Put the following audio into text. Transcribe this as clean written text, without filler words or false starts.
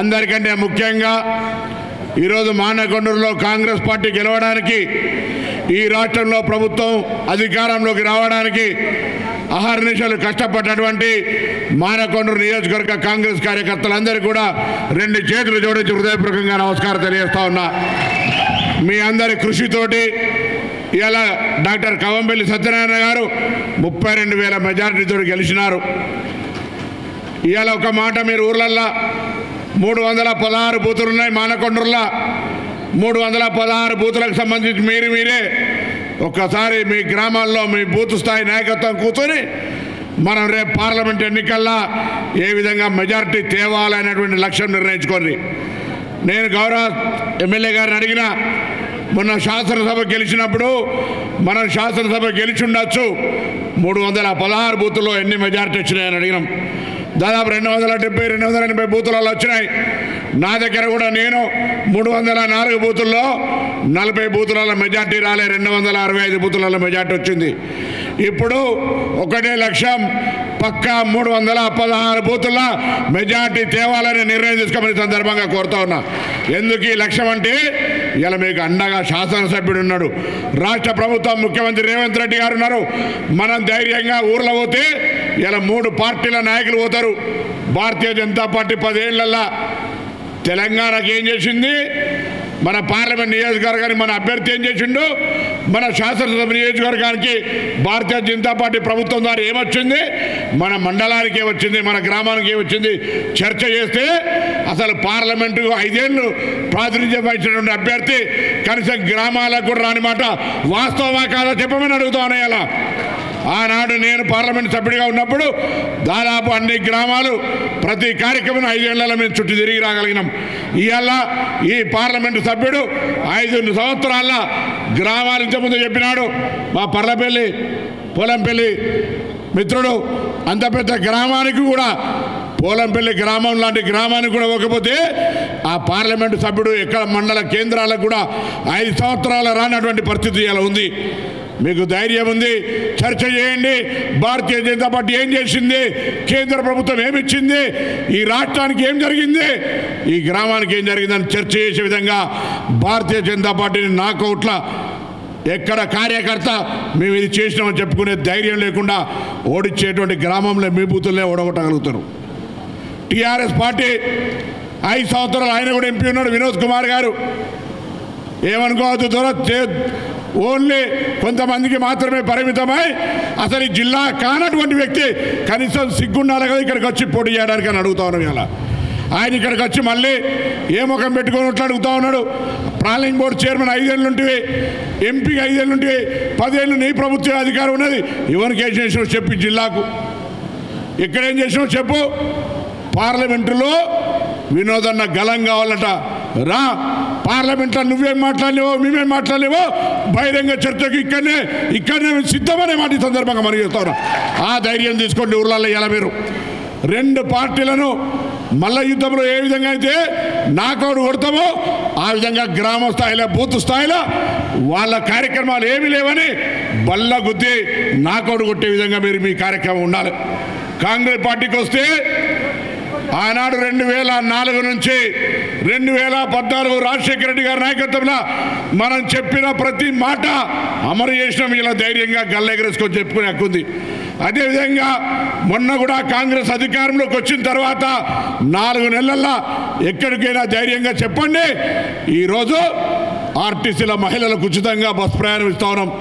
అందరికంటే ముఖ్యంగా ఈరోజు మానకొండూరులో కాంగ్రెస్ పార్టీ గెలవడానికి, ఈ రాష్ట్రంలో ప్రభుత్వం అధికారంలోకి రావడానికి అహర్నిశలు కష్టపడ్డటువంటి మానకొండూరు నియోజకవర్గ కాంగ్రెస్ కార్యకర్తలందరికీ కూడా 2 చేతులు జోడించి హృదయపూర్వకంగా నమస్కారం తెలియజేస్తా ఉన్నా. మీ అందరి కృషితోటి ఇలా డాక్టర్ కవంపల్లి సత్యనారాయణ గారు 32,000 మెజారిటీతో గెలిచినారు. ఇవాళ ఒక మాట, మీరు ఊర్లల్లో 316 బూతులు ఉన్నాయి. మానకొండూరులో 316 బూతులకు సంబంధించి మీరే ఒక్కసారి మీ గ్రామాల్లో మీ బూత్ స్థాయి నాయకత్వం కూర్చొని మనం రేపు పార్లమెంట్ ఎన్నికల్లో ఏ విధంగా మెజారిటీ తేవాలనేటువంటి లక్ష్యం నిర్ణయించుకోండి. నేను గౌరవ ఎమ్మెల్యే గారిని అడిగిన, మొన్న శాసనసభ గెలిచినప్పుడు మనం శాసనసభ గెలిచి ఉండొచ్చు, 316 బూతుల్లో ఎన్ని మెజారిటీ వచ్చినాయని అడిగినాం. దాదాపు 270, 280 బూతులలో వచ్చినాయి. నా దగ్గర కూడా నేను 304 బూతుల్లో 40 బూతులలో మెజార్టీ రాలే, 265 బూతులలో మెజార్టీ వచ్చింది. ఇప్పుడు ఒకటే లక్ష్యం, పక్కా 316 బూతుల్లో మెజార్టీ తేవాలని నిర్ణయం తీసుకోమని సందర్భంగా కోరుతా ఉన్నా. ఎందుకు ఈ లక్ష్యం అంటే, ఇలా మీకు అండగా శాసనసభ్యుడు ఉన్నాడు, రాష్ట్ర ప్రభుత్వం ముఖ్యమంత్రి రేవంత్ రెడ్డి గారు ఉన్నారు. మనం ధైర్యంగా ఊర్లో పోతే ఇలా 3 పార్టీల నాయకులు పోతారు. భారతీయ జనతా పార్టీ 10 ఏళ్లలో తెలంగాణకి ఏం చేసింది, మన పార్లమెంట్ నియోజకవర్గానికి మన అభ్యర్థి ఏం చేసిండు, మన శాసనసభ నియోజకవర్గానికి భారతీయ జనతా పార్టీ ప్రభుత్వం ద్వారా ఏమొచ్చింది, మన మండలానికి ఏమొచ్చింది, మన గ్రామానికి ఏమొచ్చింది చర్చ చేస్తే అసలు పార్లమెంటు 5 ఏళ్ళు ప్రాతినిధ్యం వహించినటువంటి అభ్యర్థి కనీసం గ్రామాలకు కూడా రాని మాట వాస్తవమా కాదా చెప్పమని అడుగుతా ఉన్నాయి. అలా ఆనాడు నేను పార్లమెంట్ సభ్యుడిగా ఉన్నప్పుడు దాదాపు అన్ని గ్రామాలు ప్రతి కార్యక్రమం 5 ఏళ్లలో మేము చుట్టూ తిరిగి రాగలిగినాం. ఇవాళ ఈ పార్లమెంటు సభ్యుడు 5 సంవత్సరాల గ్రామాల ఇంతకుముందు చెప్పినాడు. మా పర్లపల్లి పోలంపల్లి మిత్రుడు అంత పెద్ద గ్రామానికి కూడా, పోలంపల్లి గ్రామం లాంటి గ్రామానికి కూడా ఇవ్వకపోతే ఆ పార్లమెంటు సభ్యుడు ఎక్కడ మండల కేంద్రాలకు కూడా 5 సంవత్సరాలు రానటువంటి పరిస్థితి ఇలా ఉంది. మీకు ధైర్యం ఉంది, చర్చ చేయండి. భారతీయ జనతా పార్టీ ఏం చేసింది, కేంద్ర ప్రభుత్వం ఏమిచ్చింది, ఈ రాష్ట్రానికి ఏం జరిగింది, ఈ గ్రామానికి ఏం జరిగిందని చర్చ చేసే విధంగా భారతీయ జనతా పార్టీని నాకౌట్ల ఎక్కడ కార్యకర్త మేము ఇది చేసినామని చెప్పుకునే ధైర్యం లేకుండా ఓడించేటువంటి గ్రామంలో మీ బూతులనే ఓడగొట్టగలుగుతారు. టీఆర్ఎస్ పార్టీ 5 సంవత్సరాలు ఆయన కూడా ఎంపీ ఉన్నాడు, వినోద్ కుమార్ గారు. ఏమనుకోవద్దు, ఓన్లీ కొంతమందికి మాత్రమే పరిమితమై అసలు ఈ జిల్లా కానటువంటి వ్యక్తి కనీసం సిగ్గుండాలి కదా ఇక్కడికి వచ్చి పోటీ చేయడానికి అని అడుగుతా ఉన్నాం. ఇలా ఆయన ఇక్కడికి వచ్చి మళ్ళీ ఏ ముఖం పెట్టుకున్నట్లు అడుగుతా ఉన్నాడు. ప్లానింగ్ బోర్డు చైర్మన్ 5 ఏళ్ళు ఉంటివి, ఎంపీకి 5 ఏళ్ళు ఉంటివి, 10 ఏళ్ళు నీ ప్రభుత్వ అధికారం ఉన్నది. ఎవరికి ఏం చేసినావు చెప్పి జిల్లాకు ఇక్కడేం చేసినావు చెప్పు. పార్లమెంటులో వినోదన్న గలం కావాలట, రా పార్లమెంట్లో నువ్వేం మాట్లాడలేవో మేమేం మాట్లాడలేవో బహిరంగ చర్చకు ఇక్కడనే సిద్ధమనే మాట ఈ సందర్భంగా మనం చేస్తాం. ఆ ధైర్యం తీసుకోండి. ఊర్లలో ఇలా మీరు 2 పార్టీలను మల్ల యుద్ధంలో ఏ విధంగా అయితే నాకౌట్ కొడతామో ఆ విధంగా గ్రామ స్థాయిలో బూత్ స్థాయిలో వాళ్ళ కార్యక్రమాలు ఏమీ లేవని బల్ల గుద్ది నాకౌట్ కొట్టే విధంగా మీరు మీ కార్యక్రమం ఉండాలి. కాంగ్రెస్ పార్టీకి వస్తే ఆనాడు 2004 నుంచి 2014 రాజశేఖర రెడ్డి గారి నాయకత్వంలో మనం చెప్పిన ప్రతి మాట అమలు చేసినాం. ఇలా ధైర్యంగా గల్లెగరేసుకొని చెప్పుకునే హక్కుంది. అదేవిధంగా మొన్న కూడా కాంగ్రెస్ అధికారంలోకి వచ్చిన తర్వాత 4 నెలల్లో ఎక్కడికైనా ధైర్యంగా చెప్పండి. ఈరోజు ఆర్టీసీల మహిళలకు ఉచితంగా బస్ ప్రయాణం ఇస్తా ఉన్నాం.